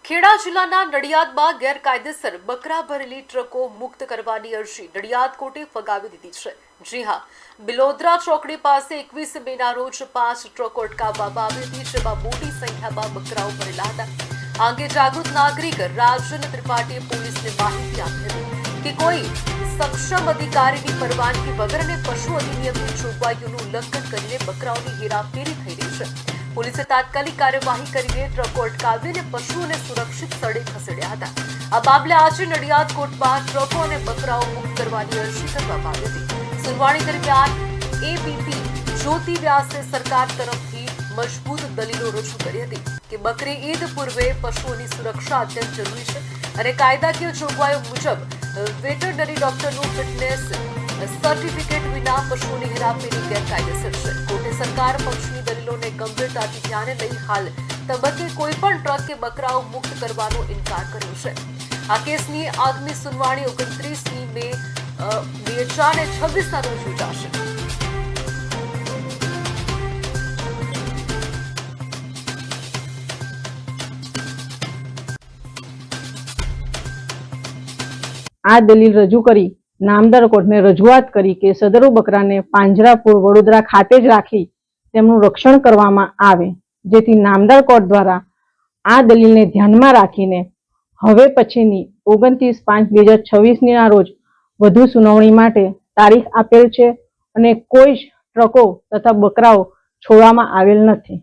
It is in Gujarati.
ખેડા જિલ્લાના નડિયાદમાં ગેરકાયદેસર બકરા ભરેલી ટ્રકો મુક્ત કરવાની અરજી નડિયાદ કોર્ટે ફગાવી દીધી છે। જી હા, બિલોદરા ચોકડી પાસે 21 મેના રોજ 5 ટ્રકો અટકાવવામાં આવી હતી, જેમાં મોટી સંખ્યામાં બકરાઓ ભરેલા હતા। આ અંગે જાગૃત નાગરિક રાજન ત્રિપાઠીએ પોલીસને માહિતી આપી હતી કે કોઈ સક્ષમ અધિકારીની પરવાનગી વગર અને પશુ અધિનિયમની જોગવાઈઓનું ઉલ્લંઘન કરીને બકરાઓની હેરાફેરી થઈ રહી છે। પોલીસે તાત્કાલિક કાર્યવાહી કરીને ટ્રકો અટકાવીને પશુઓને સુરક્ષિત સ્થળે ખસેડ્યા હતા। આ મામલે આજે નડિયાદ કોર્ટમાં ટ્રકો અને બકરાઓ મુક્ત કરવાની અરજી કરવામાં આવી હતી। સુનાવણી દરમિયાન એબીપી જ્યોતિ વ્યાસે સરકાર તરફથી મજબૂત દલીલો રજૂ કરી હતી કે બકરી ઈદ પૂર્વે પશુઓની સુરક્ષા અત્યંત જરૂરી છે અને કાયદાકીય જોગવાઈઓ મુજબ વેટરનરી ડોક્ટરનું ફિટનેસ સર્ટિફિકેટ વિના પશુઓની હેરાફેરી ગેરકાયદેસર છે। કોર્ટે સરકાર પક્ષની દલીલોને ગંભીરતાથી ધ્યાને લઈ હાલ તબક્કે કોઈ પણ ટ્રક કે બકરાઓ મુક્ત કરવાનો ઇનકાર કર્યો છે। આ કેસની આગામી સુનાવણી 29 મે 2026 ના રોજ યોજાશે। આ દલીલ રજૂ કરી નામદાર કોર્ટને રજૂઆત કરી કે સદરુ બકરાને પાંજરાપુર વડોદરા ખાતે જ રાખી તેમનું રક્ષણ કરવામાં આવે, જેથી નામદાર કોર્ટ દ્વારા આ દલીલને ધ્યાનમાં રાખીને હવે પછીની 29/5/2026 ના રોજ વધુ સુનાવણી માટે તારીખ આપેલ છે અને કોઈ જ ટ્રકો તથા બકરાઓ છોડવામાં આવેલ નથી।